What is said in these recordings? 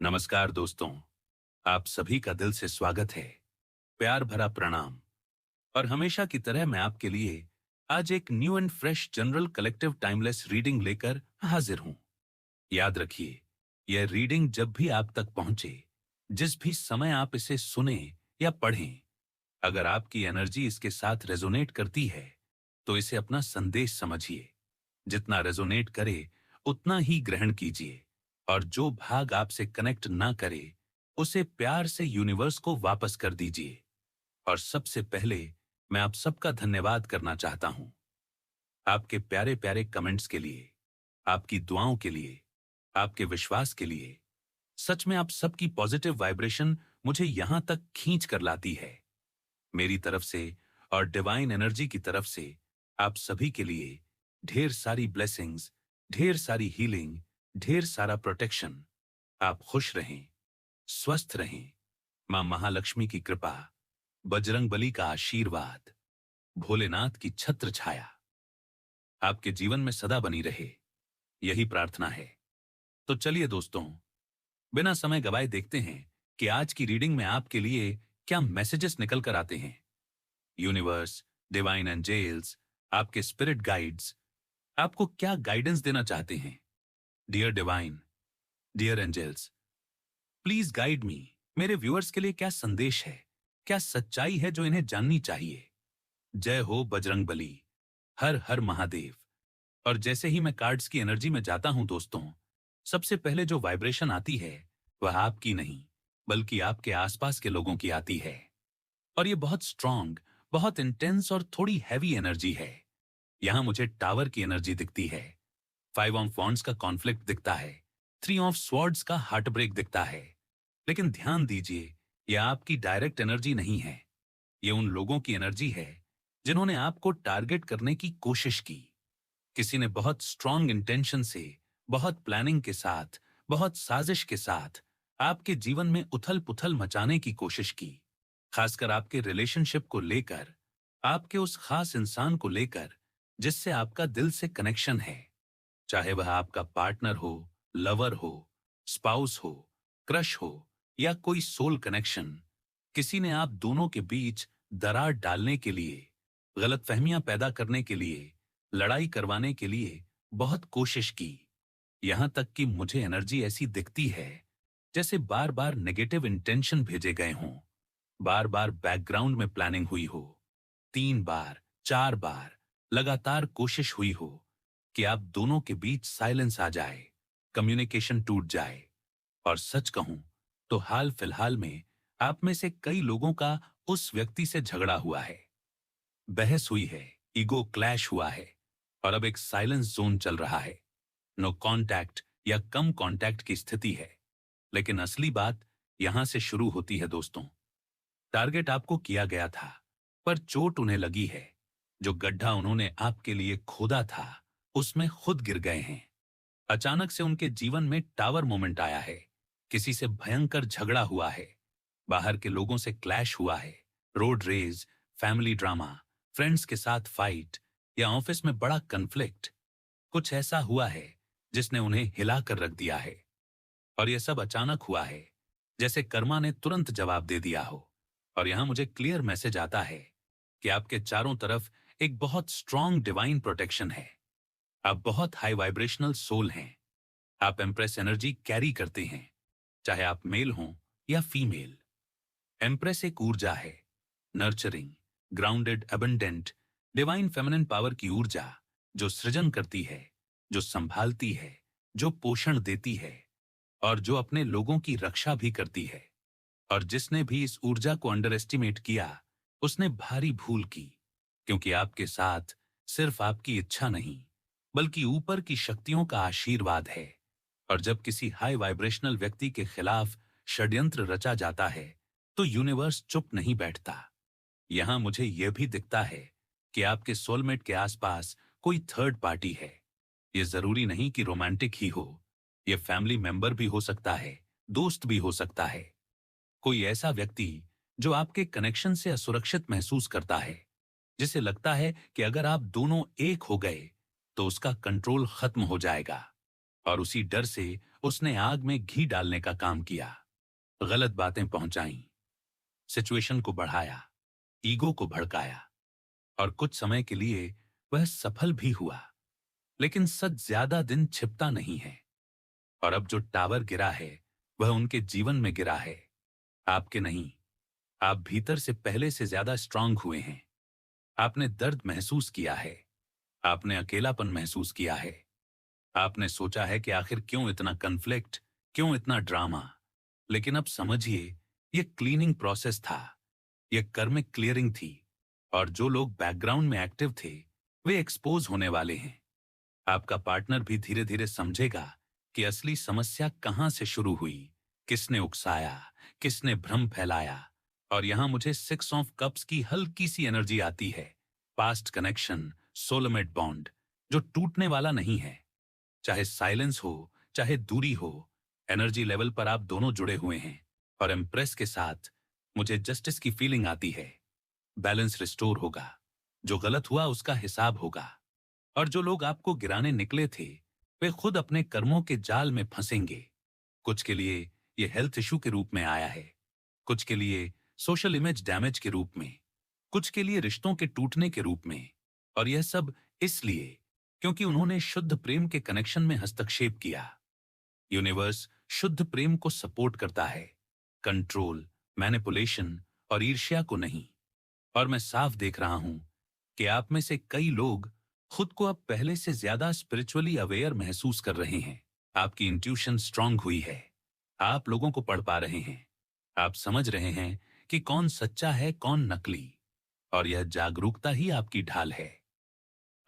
नमस्कार दोस्तों। आप सभी का दिल से स्वागत है। प्यार भरा प्रणाम। और हमेशा की तरह मैं आपके लिए आज एक new and fresh general collective timeless reading लेकर हाजिर हूं। याद रखिए, यह रीडिंग जब भी आप तक पहुंचे, जिस भी समय आप इसे सुने या पढ़ें, अगर आपकी एनर्जी इसके साथ रेजोनेट करती है तो इसे अपना संदेश समझिए। जितना रेजोनेट करे उतना ही ग्रहण कीजिए, और जो भाग आपसे कनेक्ट ना करे उसे प्यार से यूनिवर्स को वापस कर दीजिए। और सबसे पहले मैं आप सबका धन्यवाद करना चाहता हूं, आपके प्यारे प्यारे कमेंट्स के लिए, आपकी दुआओं के लिए, आपके विश्वास के लिए। सच में आप सबकी पॉजिटिव वाइब्रेशन मुझे यहां तक खींच कर लाती है। मेरी तरफ से और डिवाइन एनर्जी की तरफ से आप सभी के लिए ढेर सारी ब्लेसिंग्स, ढेर सारी हीलिंग, ढेर सारा प्रोटेक्शन। आप खुश रहें, स्वस्थ रहें। मां महालक्ष्मी की कृपा, बजरंगबली का आशीर्वाद, भोलेनाथ की छत्र छाया आपके जीवन में सदा बनी रहे, यही प्रार्थना है। तो चलिए दोस्तों, बिना समय गवाए देखते हैं कि आज की रीडिंग में आपके लिए क्या मैसेजेस निकल कर आते हैं। यूनिवर्स, डिवाइन एंजेल्स, आपके स्पिरिट गाइड्स आपको क्या गाइडेंस देना चाहते हैं। Dear divine, dear angels, please guide me. मेरे व्यूअर्स के लिए क्या संदेश है, क्या सच्चाई है जो इन्हें जाननी चाहिए। जय हो बजरंगबली, हर हर महादेव। और जैसे ही मैं कार्ड्स की एनर्जी में जाता हूं दोस्तों, सबसे पहले जो वाइब्रेशन आती है वह आपकी नहीं, बल्कि आपके आसपास के लोगों की आती है। और ये बहुत स्ट्रांग, बहुत इंटेंस और थोड़ी हैवी एनर्जी है। यहां मुझे टावर की एनर्जी दिखती है, 5 ऑफ वॉन्ड्स का कॉन्फ्लिक्ट दिखता है, 3 ऑफ स्वॉर्ड्स का हार्ट ब्रेक दिखता है। लेकिन ध्यान दीजिए, यह आपकी डायरेक्ट एनर्जी नहीं है। ये उन लोगों की एनर्जी है जिन्होंने आपको टारगेट करने की कोशिश की। किसी ने बहुत स्ट्रांग इंटेंशन से, बहुत प्लानिंग के साथ, बहुत साजिश के साथ आपके जीवन में उथल पुथल मचाने की कोशिश की। खासकर आपके रिलेशनशिप को लेकर, आपके उस खास इंसान को लेकर जिससे आपका दिल से कनेक्शन है। चाहे वह आपका पार्टनर हो, लवर हो, स्पाउस हो, क्रश हो, या कोई सोल कनेक्शन। किसी ने आप दोनों के बीच दरार डालने के लिए, गलतफहमियां पैदा करने के लिए, लड़ाई करवाने के लिए बहुत कोशिश की। यहां तक कि मुझे एनर्जी ऐसी दिखती है जैसे बार बार नेगेटिव इंटेंशन भेजे गए हों, बार बार बैकग्राउंड में प्लानिंग हुई हो, 3 बार 4 बार लगातार कोशिश हुई हो कि आप दोनों के बीच साइलेंस आ जाए, कम्युनिकेशन टूट जाए। और सच कहूं तो हाल फिलहाल में आप में से कई लोगों का उस व्यक्ति से झगड़ा हुआ है, बहस हुई है, ईगो क्लैश हुआ है, और अब एक साइलेंस जोन चल रहा है। नो कांटेक्ट या कम कांटेक्ट की स्थिति है। लेकिन असली बात यहां से शुरू होती है दोस्तों। टारगेट आपको किया गया था, पर चोट उन्हें लगी है। जो गड्ढा उन्होंने आपके लिए खोदा था, उसमें खुद गिर गए हैं। अचानक से उनके जीवन में टावर मोमेंट आया है, किसी से भयंकर झगड़ा हुआ है, बाहर के लोगों से क्लैश हुआ है, road rage, family drama, friends के साथ फाइट, या ऑफिस में बड़ा कन्फ्लिक्ट। कुछ ऐसा हुआ है जिसने उन्हें हिला कर रख दिया है। और यह सब अचानक हुआ है, जैसे कर्मा ने तुरंत जवाब दे दिया हो। और यहां मुझे क्लियर मैसेज आता है कि आपके चारों तरफ एक बहुत स्ट्रांग डिवाइन प्रोटेक्शन है। आप बहुत हाई वाइब्रेशनल सोल हैं। आप एम्प्रेस एनर्जी कैरी करते हैं, चाहे आप मेल हों या फीमेल। एम्प्रेस एक ऊर्जा है, nurturing, grounded, abundant, divine feminine power की ऊर्जा, जो सृजन करती है, जो संभालती है, जो पोषण देती है, और जो अपने लोगों की रक्षा भी करती है। और जिसने भी इस ऊर्जा को अंडर एस्टिमेट किया, उसने भारी भूल की, क्योंकि आपके साथ सिर्फ आपकी इच्छा नहीं, बल्कि ऊपर की शक्तियों का आशीर्वाद है। और जब किसी हाई वाइब्रेशनल व्यक्ति के खिलाफ षड्यंत्र रचा जाता है, तो यूनिवर्स चुप नहीं बैठता। यहां मुझे यह भी दिखता है कि आपके सोलमेट के आसपास कोई थर्ड पार्टी है। यह जरूरी नहीं कि रोमांटिक ही हो, यह फैमिली मेंबर भी हो सकता है, दोस्त भी हो सकता है। कोई ऐसा व्यक्ति जो आपके कनेक्शन से असुरक्षित महसूस करता है, जिसे लगता है कि अगर आप दोनों एक हो गए तो उसका कंट्रोल खत्म हो जाएगा। और उसी डर से उसने आग में घी डालने का काम किया, गलत बातें पहुंचाई, सिचुएशन को बढ़ाया, ईगो को भड़काया, और कुछ समय के लिए वह सफल भी हुआ। लेकिन सच ज्यादा दिन छिपता नहीं है, और अब जो टावर गिरा है वह उनके जीवन में गिरा है, आपके नहीं। आप भीतर से पहले से ज्यादा स्ट्रांग हुए हैं। आपने दर्द महसूस किया है, आपने अकेलापन महसूस किया है, आपने सोचा है कि आखिर क्यों इतना कन्फ्लिक्ट, क्यों इतना ड्रामा। लेकिन अब समझिए, यह क्लीनिंग प्रोसेस था, यह कर्मिक क्लियरिंग थी, और जो लोग बैकग्राउंड में एक्टिव थे वे एक्सपोज होने वाले हैं। आपका पार्टनर भी धीरे धीरे समझेगा कि असली समस्या कहां से शुरू हुई, किसने उकसाया, किसने भ्रम फैलाया। और यहां मुझे 6 ऑफ कप्स की हल्की सी एनर्जी आती है। पास्ट कनेक्शन, सोलमेट बॉन्ड, जो टूटने वाला नहीं है। चाहे साइलेंस हो, चाहे दूरी हो, एनर्जी लेवल पर आप दोनों जुड़े हुए हैं। और एम्प्रेस के साथ मुझे जस्टिस की फीलिंग आती है। बैलेंस रिस्टोर होगा, जो गलत हुआ उसका हिसाब होगा, और जो लोग आपको गिराने निकले थे वे खुद अपने कर्मों के जाल में फंसेंगे। कुछ के लिए ये हेल्थ इशू के रूप में आया है, कुछ के लिए सोशल इमेज डैमेज के रूप में, कुछ के लिए रिश्तों के टूटने के रूप में। और यह सब इसलिए क्योंकि उन्होंने शुद्ध प्रेम के कनेक्शन में हस्तक्षेप किया। यूनिवर्स शुद्ध प्रेम को सपोर्ट करता है, कंट्रोल, मैनिपुलेशन और ईर्ष्या को नहीं। और मैं साफ देख रहा हूं कि आप में से कई लोग खुद को अब पहले से ज्यादा स्पिरिचुअली अवेयर महसूस कर रहे हैं। आपकी इंट्यूशन स्ट्रांग हुई है, आप लोगों को पढ़ पा रहे हैं, आप समझ रहे हैं कि कौन सच्चा है कौन नकली, और यह जागरूकता ही आपकी ढाल है।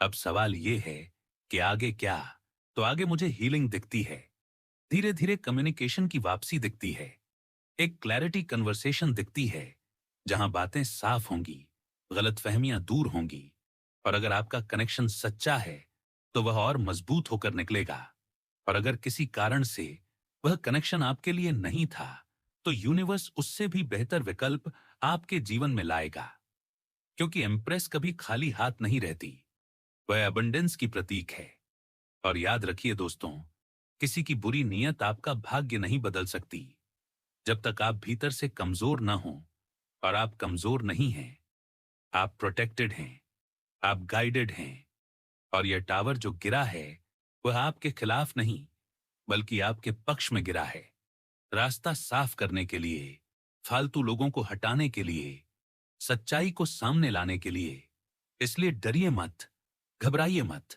अब सवाल यह है कि आगे क्या। तो आगे मुझे हीलिंग दिखती है, धीरे धीरे कम्युनिकेशन की वापसी दिखती है, एक क्लैरिटी कन्वर्सेशन दिखती है, जहां बातें साफ होंगी, गलतफहमियां दूर होंगी, और अगर आपका कनेक्शन सच्चा है तो वह और मजबूत होकर निकलेगा। और अगर किसी कारण से वह कनेक्शन आपके लिए नहीं था तो यूनिवर्स उससे भी बेहतर विकल्प आपके जीवन में लाएगा। क्योंकि एम्प्रेस कभी खाली हाथ नहीं रहती, वह अबंडेंस की प्रतीक है। और याद रखिए दोस्तों, किसी की बुरी नीयत आपका भाग्य नहीं बदल सकती। जब तक आप भीतर से कमजोर ना हो, और आप कमजोर नहीं हैं, आप प्रोटेक्टेड हैं, आप गाइडेड हैं। और यह टावर जो गिरा है वह आपके खिलाफ नहीं बल्कि आपके पक्ष में गिरा है, रास्ता साफ करने के लिए, फालतू लोगों को हटाने के लिए, सच्चाई को सामने लाने के लिए। इसलिए डरिए मत, घबराइए मत,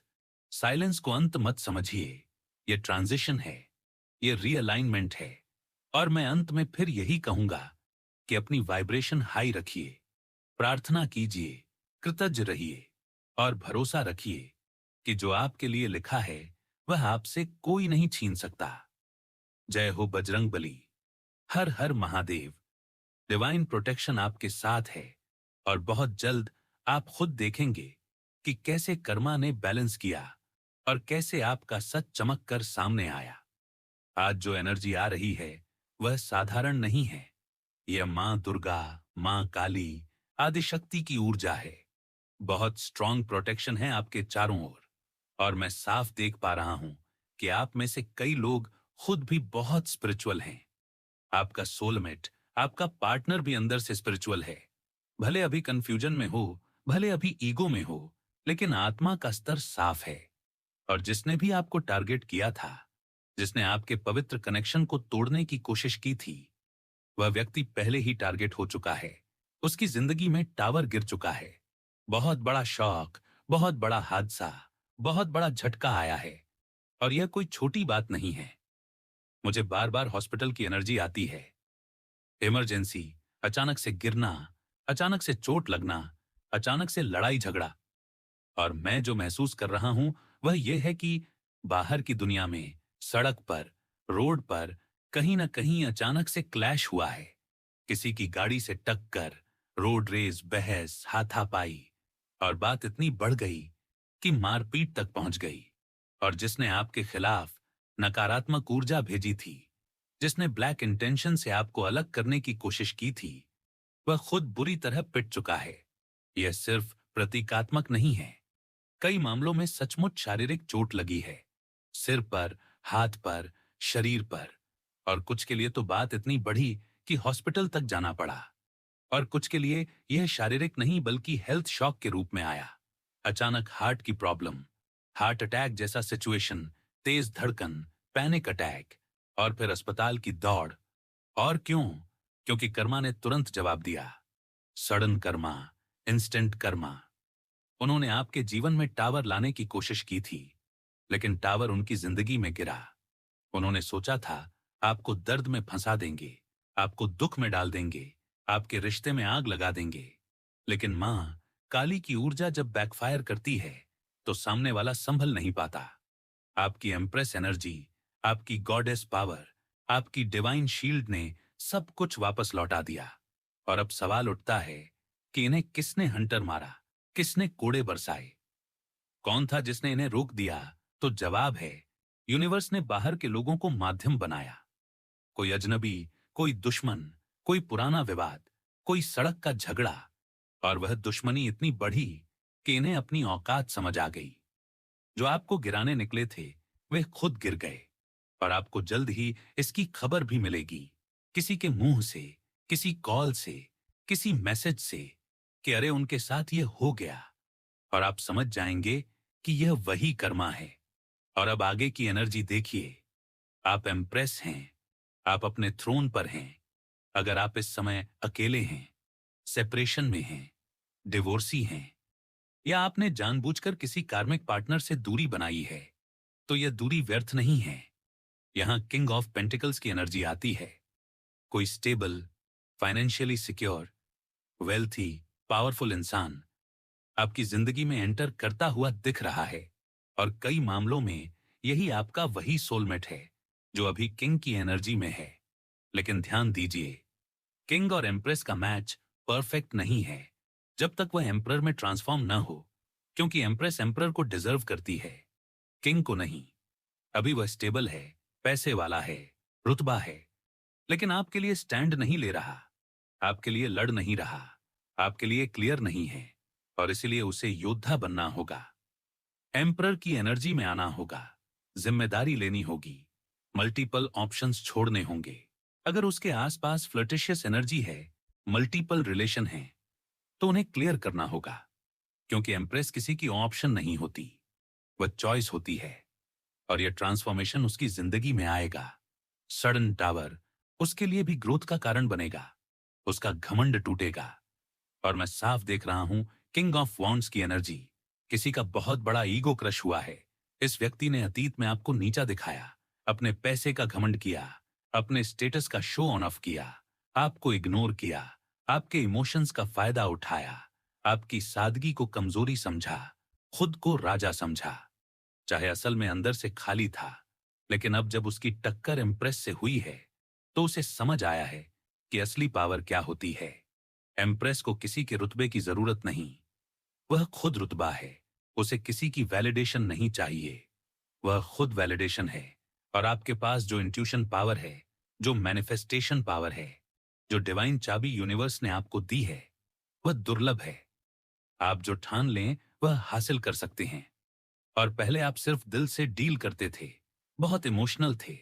साइलेंस को अंत मत समझिए। यह ट्रांजिशन है, यह रीअलाइनमेंट है। और मैं अंत में फिर यही कहूंगा कि अपनी वाइब्रेशन हाई रखिए, प्रार्थना कीजिए, कृतज्ञ रहिए, और भरोसा रखिए कि जो आपके लिए लिखा है वह आपसे कोई नहीं छीन सकता। जय हो बजरंग बली। हर हर महादेव। डिवाइन प्रोटेक्शन आपके साथ है, और बहुत जल्द आप खुद देखेंगे कि कैसे कर्मा ने बैलेंस किया और कैसे आपका सच चमक कर सामने आया। आज जो एनर्जी आ रही है वह साधारण नहीं है। यह मां दुर्गा, मां काली, आदिशक्ति की ऊर्जा है। बहुत स्ट्रांग प्रोटेक्शन है आपके चारों ओर। और मैं साफ देख पा रहा हूं कि आप में से कई लोग खुद भी बहुत स्पिरिचुअल हैं। आपका सोलमेट, आपका पार्टनर भी अंदर से स्पिरिचुअल है। भले अभी कंफ्यूजन में हो, भले अभी ईगो में हो, लेकिन आत्मा का स्तर साफ है। और जिसने भी आपको टारगेट किया था, जिसने आपके पवित्र कनेक्शन को तोड़ने की कोशिश की थी, वह व्यक्ति पहले ही टारगेट हो चुका है। उसकी जिंदगी में टावर गिर चुका है। बहुत बड़ा शॉक, बहुत बड़ा हादसा, बहुत बड़ा झटका आया है। और यह कोई छोटी बात नहीं है। मुझे बार बार हॉस्पिटल की एनर्जी आती है। इमरजेंसी, अचानक से गिरना, अचानक से चोट लगना, अचानक से लड़ाई झगड़ा। और मैं जो महसूस कर रहा हूं वह यह है कि बाहर की दुनिया में, सड़क पर, रोड पर कहीं ना कहीं अचानक से क्लैश हुआ है। किसी की गाड़ी से टक्कर, रोड रेस, बहस, हाथापाई, और बात इतनी बढ़ गई कि मारपीट तक पहुंच गई। और जिसने आपके खिलाफ नकारात्मक ऊर्जा भेजी थी, जिसने ब्लैक इंटेंशन से आपको अलग करने की कोशिश की थी, वह खुद बुरी तरह पिट चुका है। यह सिर्फ प्रतीकात्मक नहीं है, कई मामलों में सचमुच शारीरिक चोट लगी है। सिर पर, हाथ पर, शरीर पर। और कुछ के लिए तो बात इतनी बढ़ी कि हॉस्पिटल तक जाना पड़ा। और कुछ के लिए यह शारीरिक नहीं बल्कि हेल्थ शॉक के रूप में आया। अचानक हार्ट की प्रॉब्लम, हार्ट अटैक जैसा सिचुएशन, तेज धड़कन, पैनिक अटैक, और फिर अस्पताल की दौड़। और क्यों? क्योंकि कर्मा ने तुरंत जवाब दिया। Sudden Karma, instant Karma. उन्होंने आपके जीवन में टावर लाने की कोशिश की थी, लेकिन टावर उनकी जिंदगी में गिरा। उन्होंने सोचा था आपको दर्द में फंसा देंगे, आपको दुख में डाल देंगे, आपके रिश्ते में आग लगा देंगे। लेकिन मां, काली की ऊर्जा जब बैकफायर करती है तो सामने वाला संभल नहीं पाता। आपकी एम्प्रेस एनर्जी, आपकी गॉडेस पावर, आपकी डिवाइन शील्ड ने सब कुछ वापस लौटा दिया। और अब सवाल उठता है कि इन्हें किसने हंटर मारा, किसने कोड़े बरसाए, कौन था जिसने इन्हें रोक दिया? तो जवाब है, यूनिवर्स ने बाहर के लोगों को माध्यम बनाया। कोई अजनबी, कोई दुश्मन, कोई पुराना विवाद, कोई सड़क का झगड़ा। और वह दुश्मनी इतनी बढ़ी कि इन्हें अपनी औकात समझ आ गई। जो आपको गिराने निकले थे वे खुद गिर गए। और आपको जल्द ही इसकी खबर भी मिलेगी, किसी के मुंह से, किसी कॉल से, किसी मैसेज से, कि अरे उनके साथ यह हो गया। और आप समझ जाएंगे कि यह वही कर्मा है। और अब आगे की एनर्जी देखिए। आप एम्प्रेस हैं, आप अपने थ्रोन पर हैं। अगर आप इस समय अकेले हैं, सेपरेशन में हैं, डिवोर्सी हैं, या आपने जानबूझकर किसी कार्मिक पार्टनर से दूरी बनाई है, तो यह दूरी व्यर्थ नहीं है। यहां किंग ऑफ पेंटिकल्स की एनर्जी आती है। कोई stable, financially secure, wealthy, powerful इंसान आपकी जिंदगी में एंटर करता हुआ दिख रहा है। और कई मामलों में यही आपका वही सोलमेट है जो अभी किंग की एनर्जी में है। लेकिन ध्यान दीजिए, किंग और एम्प्रेस का मैच परफेक्ट नहीं है जब तक वह एम्परर में ट्रांसफॉर्म ना हो, क्योंकि एम्प्रेस एम्परर को डिजर्व करती है, किंग को नहीं। अभी वह स्टेबल है, पैसे वाला है, रुतबा है, लेकिन आपके लिए स्टैंड नहीं ले रहा, आपके लिए लड़ नहीं रहा, आपके लिए क्लियर नहीं है। और इसलिए उसे योद्धा बनना होगा, एम्परर की एनर्जी में आना होगा, जिम्मेदारी लेनी होगी, मल्टीपल ऑप्शंस छोड़ने होंगे। अगर उसके आसपास फ्लर्टिशियस एनर्जी है, मल्टीपल रिलेशन है, तो उन्हें क्लियर करना होगा। क्योंकि एम्प्रेस किसी की ऑप्शन नहीं होती, वह चॉइस होती है। और यह ट्रांसफॉर्मेशन उसकी जिंदगी में आएगा। सडन टावर उसके लिए भी ग्रोथ का कारण बनेगा, उसका घमंड टूटेगा। और मैं साफ देख रहा हूं किंग ऑफ वॉन्ड्स की एनर्जी। किसी का बहुत बड़ा ईगो क्रश हुआ है। इस व्यक्ति ने अतीत में आपको नीचा दिखाया, अपने पैसे का घमंड किया, अपने स्टेटस का शो ऑन ऑफ किया, आपको इग्नोर किया, आपके इमोशंस का फायदा उठाया, आपकी सादगी को कमजोरी समझा, खुद को राजा समझा, चाहे असल में अंदर से खाली था। लेकिन अब जब उसकी टक्कर इम्प्रेस से हुई है तो उसे समझ आया है कि असली पावर क्या होती है। एम्प्रेस को किसी के रुतबे की जरूरत नहीं, वह खुद रुतबा है। उसे किसी की वैलिडेशन नहीं चाहिए, वह खुद वैलिडेशन है। और आपके पास जो इंट्यूशन पावर है, जो मैनिफेस्टेशन पावर है, जो डिवाइन चाबी यूनिवर्स ने आपको दी है, वह दुर्लभ है। आप जो ठान लें वह हासिल कर सकते हैं। और पहले आप सिर्फ दिल से डील करते थे, बहुत इमोशनल थे,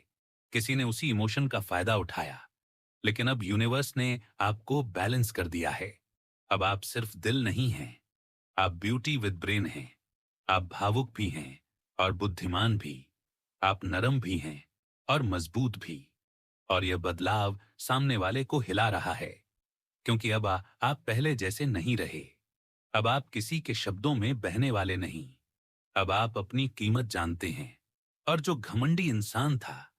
किसी ने उसी इमोशन का फायदा उठाया। लेकिन अब यूनिवर्स ने आपको बैलेंस कर दिया है। अब आप सिर्फ दिल नहीं हैं, आप ब्यूटी विद ब्रेन हैं। आप भावुक भी हैं और बुद्धिमान भी। आप नरम भी हैं और मजबूत भी। और यह बदलाव सामने वाले को हिला रहा है, क्योंकि अब आप पहले जैसे नहीं रहे। अब आप किसी के शब्दों में बहने वाले नहीं। अब आप अपनी कीमत जानते हैं। और जो घमंडी इंसान था,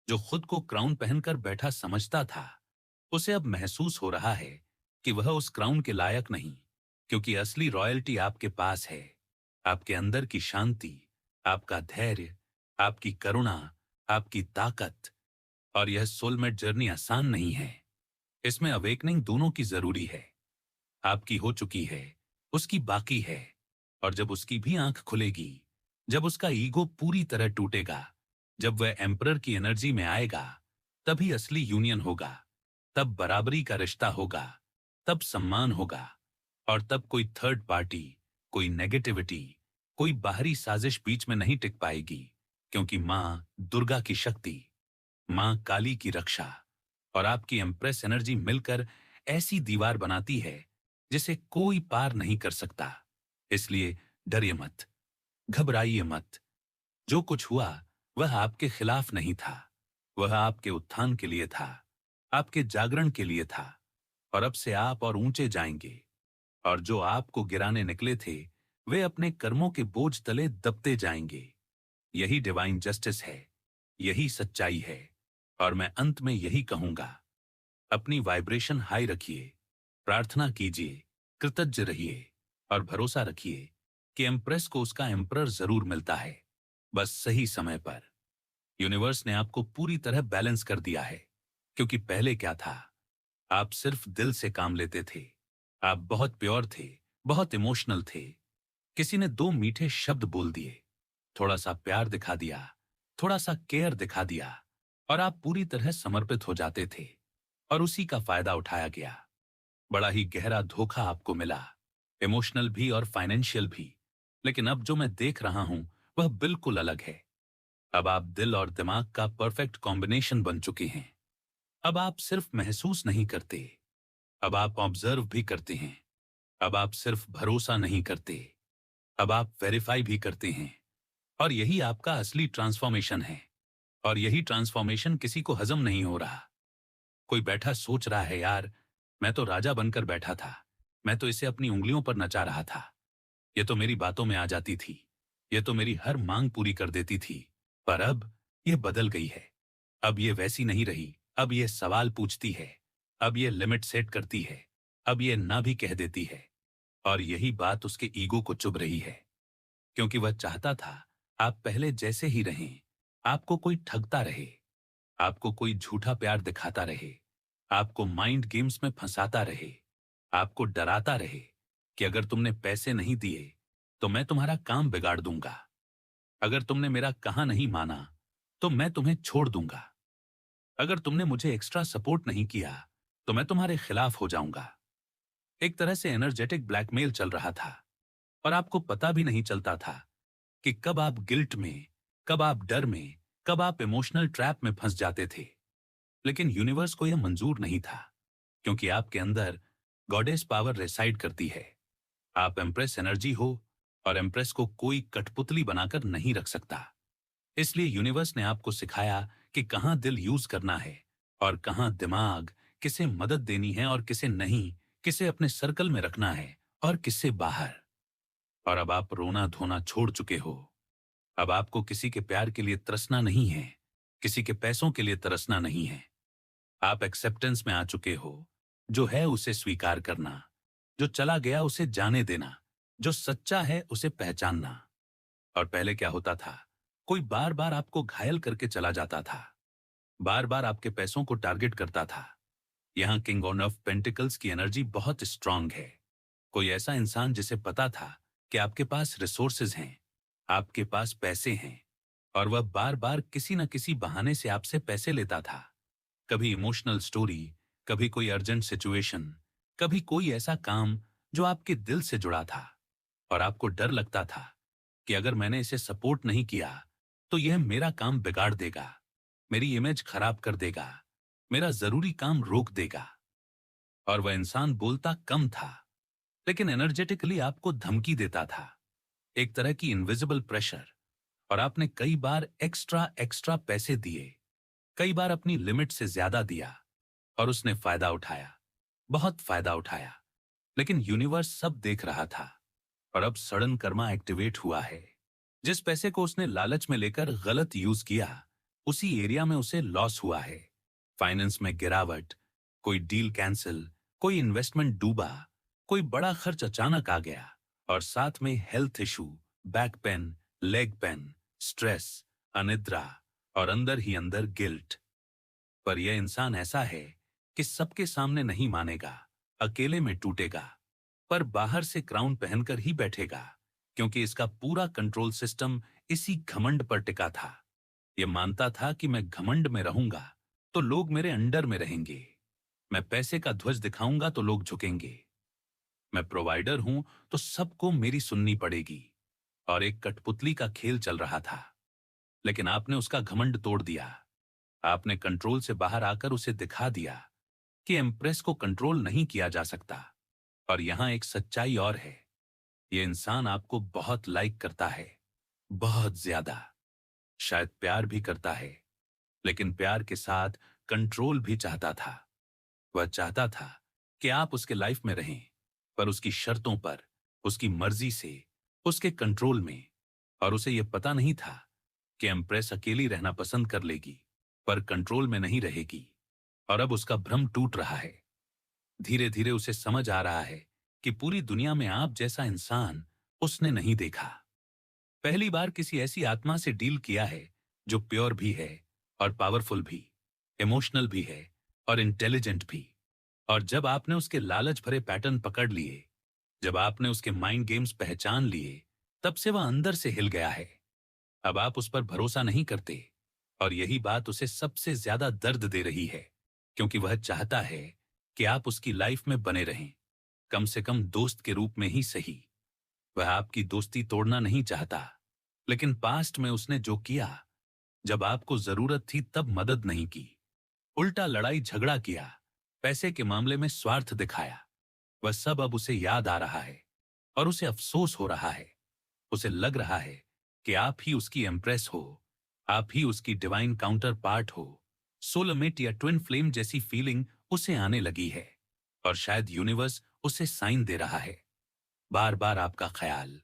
जो खुद को क्राउन पहनकर बैठा समझता था, उसे अब महसूस हो रहा है कि वह उस क्राउन के लायक नहीं। क्योंकि असली रॉयल्टी आपके पास है, आपके अंदर की शांति, आपका धैर्य, आपकी करुणा, आपकी ताकत। और यह सोलमेट जर्नी आसान नहीं है, इसमें अवेकनिंग दोनों की जरूरी है। आपकी हो चुकी है, उसकी बाकी है। और जब उसकी भी आंख खुलेगी, जब उसका ईगो पूरी तरह टूटेगा, जब वह एम्परर की एनर्जी में आएगा, तभी असली यूनियन होगा, तब बराबरी का रिश्ता होगा, तब सम्मान होगा। और तब कोई थर्ड पार्टी, कोई नेगेटिविटी, कोई बाहरी साजिश बीच में नहीं टिक पाएगी। क्योंकि मां दुर्गा की शक्ति, मां काली की रक्षा और आपकी एम्प्रेस एनर्जी मिलकर ऐसी दीवार बनाती है जिसे कोई पार नहीं कर सकता। इसलिए डरिए मत, घबराइए मत। जो कुछ हुआ वह आपके खिलाफ नहीं था, वह आपके उत्थान के लिए था, आपके जागरण के लिए था। और अब से आप और ऊंचे जाएंगे, और जो आपको गिराने निकले थे वे अपने कर्मों के बोझ तले दबते जाएंगे। यही डिवाइन जस्टिस है, यही सच्चाई है। और मैं अंत में यही कहूंगा, अपनी वाइब्रेशन हाई रखिए, प्रार्थना कीजिए, कृतज्ञ रहिए और भरोसा रखिए कि एम्प्रेस को उसका एम्परर जरूर मिलता है, बस सही समय पर। यूनिवर्स ने आपको पूरी तरह बैलेंस कर दिया है। क्योंकि पहले क्या था, आप सिर्फ दिल से काम लेते थे। आप बहुत प्योर थे, बहुत इमोशनल थे। किसी ने दो मीठे शब्द बोल दिए, थोड़ा सा प्यार दिखा दिया, थोड़ा सा केयर दिखा दिया, और आप पूरी तरह समर्पित हो जाते थे। और उसी का फायदा उठाया गया। बड़ा ही गहरा धोखा आपको मिला, इमोशनल भी और फाइनेंशियल भी। लेकिन अब जो मैं देख रहा हूं वह बिल्कुल अलग है। अब आप दिल और दिमाग का परफेक्ट कॉम्बिनेशन बन चुके हैं। अब आप सिर्फ महसूस नहीं करते, अब आप ऑब्जर्व भी करते हैं। अब आप सिर्फ भरोसा नहीं करते, अब आप वेरीफाई भी करते हैं। और यही आपका असली ट्रांसफॉर्मेशन है। और यही ट्रांसफॉर्मेशन किसी को हजम नहीं हो रहा। कोई बैठा सोच रहा है, यार मैं तो राजा बनकर बैठा था, मैं तो इसे अपनी उंगलियों पर नचा रहा था, ये तो मेरी बातों में आ जाती थी, ये तो मेरी हर मांग पूरी कर देती थी। पर अब ये बदल गई है। अब ये वैसी नहीं रही, अब ये सवाल पूछती है, अब ये लिमिट सेट करती है, अब ये ना भी कह देती है। और यही बात उसके ईगो को चुभ रही है, क्योंकि वह चाहता था आप पहले जैसे ही रहें। आपको कोई ठगता रहे, आपको कोई झूठा प्यार दिखाता रहे, आपको माइंड गेम्स में फंसाता रहे, आपको डराता रहे कि अगर तुमने पैसे नहीं दिए तो मैं तुम्हारा काम बिगाड़ दूंगा, अगर तुमने मेरा कहा नहीं माना तो मैं तुम्हें छोड़ दूंगा, अगर तुमने मुझे एक्स्ट्रा सपोर्ट नहीं किया तो मैं तुम्हारे खिलाफ हो जाऊंगा। एक तरह से एनर्जेटिक ब्लैकमेल चल रहा था। और आपको पता भी नहीं चलता था कि कब आप गिल्ट में, कब आप डर में, कब आप इमोशनल ट्रैप में फंस जाते थे। लेकिन यूनिवर्स को यह मंजूर नहीं था, क्योंकि आपके अंदर गॉडेस पावर रेसाइड करती है। आप एम्प्रेस एनर्जी हो, और एम्प्रेस को कोई कठपुतली बनाकर नहीं रख सकता। इसलिए यूनिवर्स ने आपको सिखाया कि कहां दिल यूज करना है और कहां दिमाग, किसे मदद देनी है और किसे नहीं, किसे अपने सर्कल में रखना है और किसे बाहर। और अब आप रोना धोना छोड़ चुके हो। अब आपको किसी के प्यार के लिए तरसना नहीं है, किसी के पैसों के लिए तरसना नहीं है। आप एक्सेप्टेंस में आ चुके हो। जो है उसे स्वीकार करना, जो चला गया उसे जाने देना, जो सच्चा है उसे पहचानना। और पहले क्या होता था, कोई बार बार आपको घायल करके चला जाता था, बार बार आपके पैसों को टारगेट करता था। यहाँ किंग ऑफ पेंटिकल्स की एनर्जी बहुत स्ट्रांग है। कोई ऐसा इंसान जिसे पता था कि आपके पास रिसोर्सेज हैं, आपके पास पैसे हैं, और वह बार बार किसी न किसी बहाने से आपसे पैसे लेता था। कभी इमोशनल स्टोरी, कभी कोई अर्जेंट सिचुएशन, कभी कोई ऐसा काम जो आपके दिल से जुड़ा था। और आपको डर लगता था कि अगर मैंने इसे सपोर्ट नहीं किया तो यह मेरा काम बिगाड़ देगा, मेरी इमेज खराब कर देगा, मेरा जरूरी काम रोक देगा। और वह इंसान बोलता कम था, लेकिन एनर्जेटिकली आपको धमकी देता था, एक तरह की इनविजिबल प्रेशर। और आपने कई बार एक्स्ट्रा एक्स्ट्रा पैसे दिए, कई बार अपनी लिमिट से ज्यादा दिया, और उसने फायदा उठाया, बहुत फायदा उठाया। लेकिन यूनिवर्स सब देख रहा था। और अब सडन कर्मा एक्टिवेट हुआ है। जिस पैसे को उसने लालच में लेकर गलत यूज किया, उसी एरिया में उसे लॉस हुआ है। फाइनेंस में गिरावट, कोई डील कैंसिल, कोई इन्वेस्टमेंट डूबा, कोई बड़ा खर्च अचानक आ गया, और साथ में health issue, back pain, leg pain, stress, अनिद्रा, और अंदर ही अंदर गिल्ट। पर यह इंसान ऐसा है कि सबके सामने नहीं मानेगा, अकेले में टूटेगा, पर बाहर से क्राउन पहनकर ही बैठेगा, क्योंकि इसका पूरा कंट्रोल सिस्टम इसी घमंड पर टिका था। यह मानता था कि मैं घमंड में रहूंगा तो लोग मेरे अंडर में रहेंगे, मैं पैसे का ध्वज दिखाऊंगा तो लोग झुकेंगे, मैं प्रोवाइडर हूं तो सबको मेरी सुननी पड़ेगी। और एक कठपुतली का खेल चल रहा था। लेकिन आपने उसका घमंड तोड़ दिया। आपने कंट्रोल से बाहर आकर उसे दिखा दिया कि एम्प्रेस को कंट्रोल नहीं किया जा सकता। और यहां एक सच्चाई और है, ये इंसान आपको बहुत लाइक करता है, बहुत ज्यादा। शायद प्यार भी करता है, लेकिन प्यार के साथ कंट्रोल भी चाहता था। वह चाहता था कि आप उसके लाइफ में रहें, पर उसकी शर्तों पर, उसकी मर्जी से, उसके कंट्रोल में। और उसे यह पता नहीं था कि एम्प्रेस अकेली रहना पसंद कर लेगी, पर कंट्रोल में नहीं रहेगी। और अब उसका भ्रम टूट रहा है। धीरे धीरे उसे समझ आ रहा है कि पूरी दुनिया में आप जैसा इंसान उसने नहीं देखा। पहली बार किसी ऐसी आत्मा से डील किया है जो प्योर भी है और पावरफुल भी, इमोशनल भी है और इंटेलिजेंट भी। और जब आपने उसके लालच भरे पैटर्न पकड़ लिए, जब आपने उसके माइंड गेम्स पहचान लिए, तब से वह अंदर से हिल गया है। अब आप उस पर भरोसा नहीं करते, और यही बात उसे सबसे ज्यादा दर्द दे रही है, क्योंकि वह चाहता है कि आप उसकी लाइफ में बने रहें, कम से कम दोस्त के रूप में ही सही। वह आपकी दोस्ती तोड़ना नहीं चाहता, लेकिन पास्ट में उसने जो किया, जब आपको जरूरत थी तब मदद नहीं की, उल्टा लड़ाई झगड़ा किया, पैसे के मामले में स्वार्थ दिखाया, वह सब अब उसे याद आ रहा है। और उसे अफसोस हो रहा है। उसे लग रहा है कि आप ही उसकी एम्प्रेस हो, आप ही उसकी डिवाइन काउंटर पार्ट हो। सोलमेट या ट्विन फ्लेम जैसी फीलिंग उसे आने लगी है, और शायद यूनिवर्स उसे साइन दे रहा है। बार बार आपका ख्याल,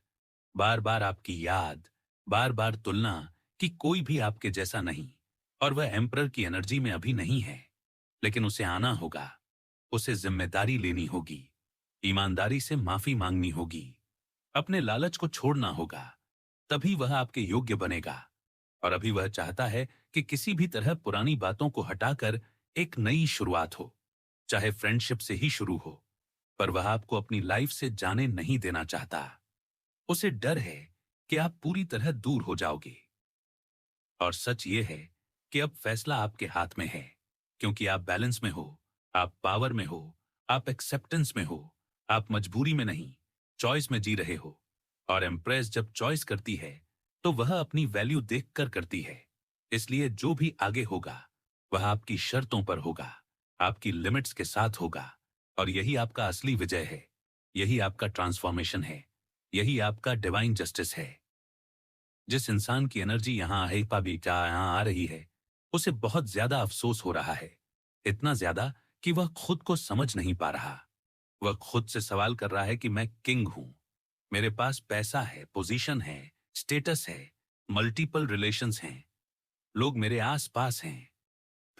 बार बार आपकी याद, बार बार तुलना कि कोई भी आपके जैसा नहीं। और वह एम्परर की एनर्जी में अभी नहीं है, लेकिन उसे आना होगा। उसे जिम्मेदारी लेनी होगी, ईमानदारी से माफी मांगनी होगी, अपने लालच को छोड़ना होगा। तभी वह आपके योग्य बनेगा। और अभी वह चाहता है कि किसी भी तरह पुरानी बातों को हटाकर एक नई शुरुआत हो, चाहे फ्रेंडशिप से ही शुरू हो। पर वह आपको अपनी लाइफ से जाने नहीं देना चाहता। उसे डर है कि आप पूरी तरह दूर हो जाओगे। और सच ये है कि अब फैसला आपके हाथ में है, क्योंकि आप बैलेंस में हो, आप पावर में हो, आप एक्सेप्टेंस में हो, आप मजबूरी में नहीं, चॉइस में जी रहे हो। और एम्प्रेस जब चॉइस करती है, तो वह अपनी वैल्यू देखकर करती है। इसलिए जो भी आगे होगा, वह आपकी शर्तों पर होगा, आपकी लिमिट्स के साथ होगा। और यही आपका असली विजय है, यही आपका ट्रांसफॉर्मेशन है, यही आपका डिवाइन जस्टिस है। जिस इंसान की एनर्जी यहाँ है पाबीटा यहाँ आ रही है, उसे बहुत ज्यादा अफसोस हो रहा है। इतना ज्यादा कि वह खुद को समझ नहीं पा रहा। वह खुद से सवाल कर रहा है कि मैं किंग हूं, मेरे पास पैसा है, पोजीशन है, स्टेटस है, मल्टीपल रिलेशंस हैं, लोग मेरे आस पास हैं,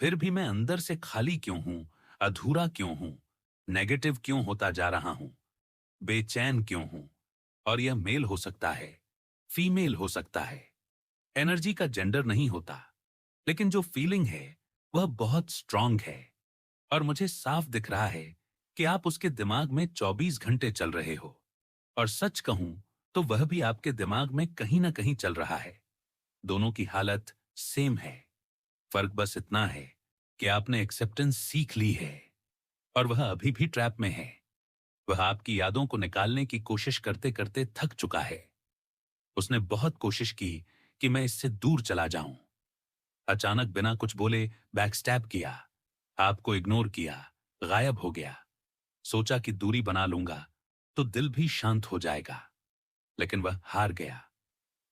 फिर भी मैं अंदर से खाली क्यों हूं, अधूरा क्यों हूं, नेगेटिव क्यों होता जा रहा हूं, बेचैन क्यों हूं। और यह मेल हो सकता है, फीमेल हो सकता है, एनर्जी का जेंडर नहीं होता, लेकिन जो फीलिंग है वह बहुत स्ट्रांग है। और मुझे साफ दिख रहा है कि आप उसके दिमाग में 24 घंटे चल रहे हो। और सच कहूं तो वह भी आपके दिमाग में कहीं ना कहीं चल रहा है। दोनों की हालत सेम है, फर्क बस इतना है कि आपने एक्सेप्टेंस सीख ली है, और वह अभी भी ट्रैप में है। वह आपकी यादों को निकालने की कोशिश करते करते थक चुका है। उसने बहुत कोशिश की कि मैं इससे दूर चला जाऊं। अचानक बिना कुछ बोले बैकस्टैब किया, आपको इग्नोर किया, गायब हो गया। सोचा कि दूरी बना लूंगा तो दिल भी शांत हो जाएगा, लेकिन वह हार गया।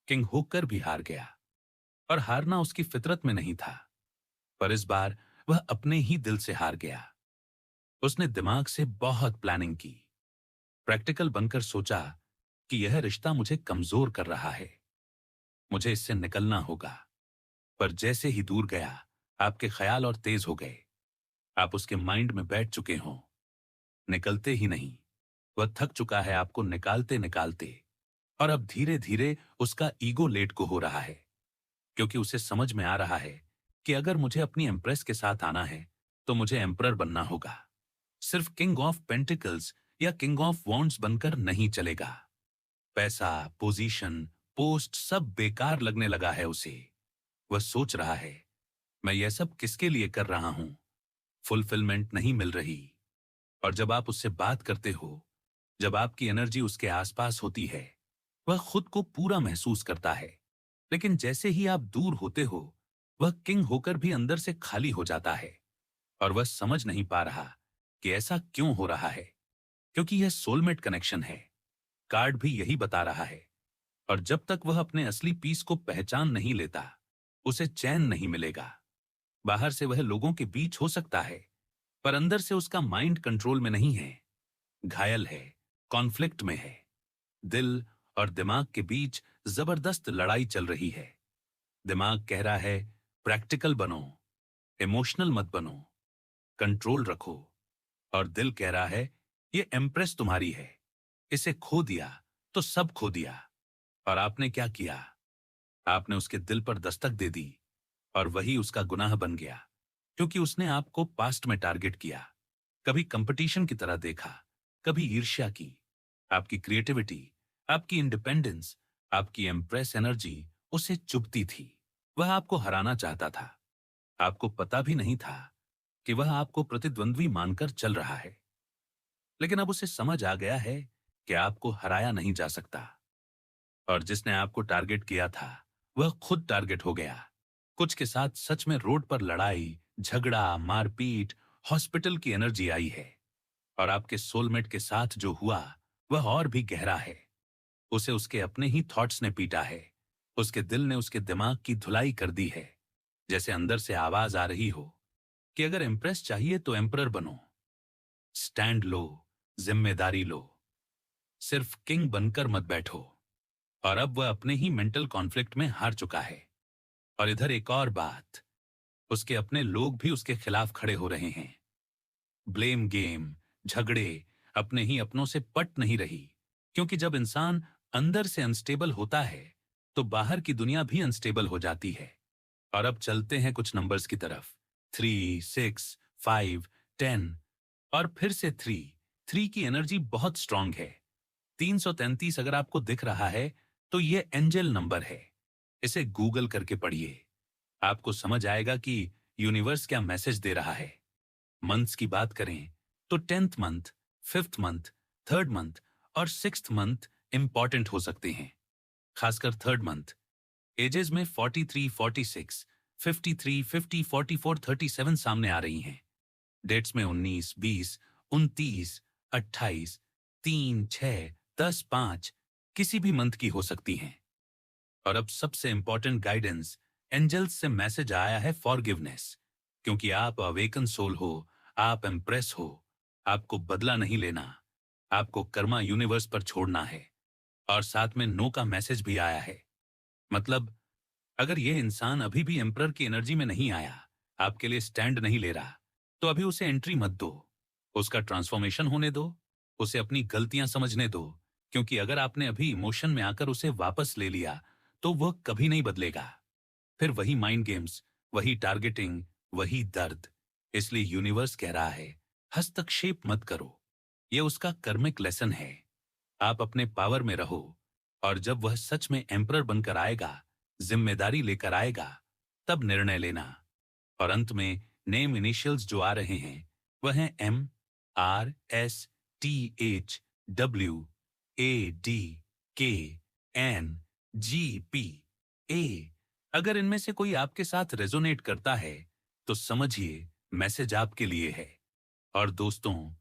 किंग होकर भी हार गया। और हारना उसकी फितरत में नहीं था, पर इस बार वह अपने ही दिल से हार गया। उसने दिमाग से बहुत प्लानिंग की, प्रैक्टिकल बनकर सोचा कि यह रिश्ता मुझे कमजोर कर रहा है, मुझे इससे निकलना होगा। पर जैसे ही दूर गया, आपके ख्याल और तेज हो गए। आप उसके माइंड में बैठ चुके हों, निकलते ही नहीं। वह थक चुका है आपको निकालते निकालते। और अब धीरे धीरे उसका ईगो लेट को हो रहा है, क्योंकि उसे समझ में आ रहा है कि अगर मुझे अपनी एम्प्रेस के साथ आना है तो मुझे एम्परर बनना होगा। सिर्फ किंग ऑफ पेंटिकल्स या किंग ऑफ वॉन्ड्स बनकर नहीं चलेगा। पैसा, पोजीशन, पोस्ट सब बेकार लगने लगा है उसे। वह सोच रहा है, मैं यह सब किसके लिए कर रहा हूं, फुलफिलमेंट नहीं मिल रही। और जब आप उससे बात करते हो, जब आपकी एनर्जी उसके आसपास होती है, वह खुद को पूरा महसूस करता है। लेकिन जैसे ही आप दूर होते हो, वह किंग होकर भी अंदर से खाली हो जाता है और वह समझ नहीं पा रहा कि ऐसा क्यों हो रहा है, क्योंकि यह सोलमेट कनेक्शन है। कार्ड भी यही बता रहा है। और जब तक वह अपने असली पीस को पहचान नहीं लेता, उसे चैन नहीं मिलेगा। बाहर से वह लोगों के बीच हो सकता है, पर अंदर से उसका माइंड कंट्रोल में नहीं है, घायल है, कॉन्फ्लिक्ट में है। दिल और दिमाग के बीच जबरदस्त लड़ाई चल रही है। दिमाग कह रहा है प्रैक्टिकल बनो, इमोशनल मत बनो, कंट्रोल रखो। और दिल कह रहा है ये एम्प्रेस तुम्हारी है, इसे खो दिया तो सब खो दिया। और आपने क्या किया? आपने उसके दिल पर दस्तक दे दी और वही उसका गुनाह बन गया, क्योंकि उसने आपको पास्ट में टारगेट किया, कभी कंपटीशन की तरह देखा, कभी ईर्ष्या की। आपकी क्रिएटिविटी, आपकी इंडिपेंडेंस, आपकी एम्प्रेस एनर्जी उसे चुभती थी। वह आपको हराना चाहता था। आपको पता भी नहीं था कि वह आपको प्रतिद्वंद्वी मानकर चल रहा है। लेकिन अब उसे समझ आ गया है कि आपको हराया नहीं जा सकता। और जिसने आपको टारगेट किया था, वह खुद टारगेट हो गया। कुछ के साथ सच में रोड पर लड़ाई, झगड़ा, मारपीट, हॉस्पिटल की एनर्जी आई है। और आपके सोलमेट के साथ जो हुआ, वह और भी गहरा है। उसे उसके अपने ही थॉट्स ने पीटा है। उसके दिल ने उसके दिमाग की धुलाई कर दी है। जैसे अंदर से आवाज आ रही हो कि अगर इम्प्रेस चाहिए तो एम्परर बनो, स्टैंड लो, जिम्मेदारी लो, सिर्फ किंग बनकर मत बैठो। और अब वह अपने ही मेंटल कॉन्फ्लिक्ट में हार चुका है। और इधर एक और बात, उसके अपने लोग भी उसके खिलाफ खड़े हो रहे हैं। ब्लेम गेम, झगड़े, अपने ही अपनों से पट नहीं रही। क्योंकि जब इंसान अंदर से अनस्टेबल होता है, तो बाहर की दुनिया भी अनस्टेबल हो जाती है। और अब चलते हैं कुछ नंबर्स की तरफ। 3, 6, 5, 10 और फिर से 3। 3 की एनर्जी बहुत स्ट्रांग है। 333 अगर आपको दिख रहा है, तो ये एंजल नंबर है। इसे गूगल करके पढ़िए। आपको समझ आएगा कि यूनिवर्स क्या मैसेज दे रहा है। मंथ्स की बात करें तो 10th month, 5th month, 3rd month और 6th मंथ इंपॉर्टेंट हो सकते हैं। खासकर 3rd मंथ। एजेस में 43, 46, 53, 50, 44, 37 सामने आ रही हैं। डेट्स में 19, 20, 29, 28, 3, 6, 10, 5 किसी भी मंथ की हो सकती हैं। और अब सबसे इंपॉर्टेंट गाइडेंस, एंजल्स से मैसेज आया है फॉरगिवनेस। क्योंकि आप अवेकन सोल हो, आप एम्प्रेस हो, आपको बदला नहीं लेना, आपको कर्मा यूनिवर्स पर छोड़ना है। और साथ में नो का मैसेज भी आया है। मतलब अगर यह इंसान अभी भी एम्परर की एनर्जी में नहीं आया, आपके लिए स्टैंड नहीं ले रहा, तो अभी उसे एंट्री मत दो। उसका ट्रांसफॉर्मेशन होने दो, उसे अपनी गलतियां समझने दो। क्योंकि अगर आपने अभी इमोशन में आकर उसे वापस ले लिया, तो वह कभी नहीं बदलेगा। फिर वही माइंड गेम्स, वही टारगेटिंग, वही दर्द। इसलिए यूनिवर्स कह रहा है हस्तक्षेप मत करो। यह उसका कर्मिक लेसन है। आप अपने पावर में रहो। और जब वह सच में एम्परर बनकर आएगा, जिम्मेदारी लेकर आएगा, तब निर्णय लेना। और अंत में नेम इनिशियल्स जो आ रहे हैं, वह हैं MRSTHWADKNGPA। अगर इनमें से कोई आपके साथ रेजोनेट करता है, तो समझिए मैसेज आपके लिए है। और दोस्तों,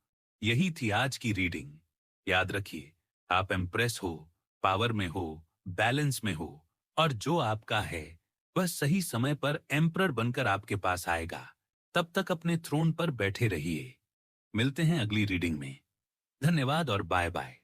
यही थी आज की रीडिंग। याद रखिए, आप एम्प्रेस हो, पावर में हो, बैलेंस में हो, और जो आपका है वह सही समय पर एम्परर बनकर आपके पास आएगा। तब तक अपने थ्रोन पर बैठे रहिए। मिलते हैं अगली रीडिंग में। धन्यवाद और बाय बाय।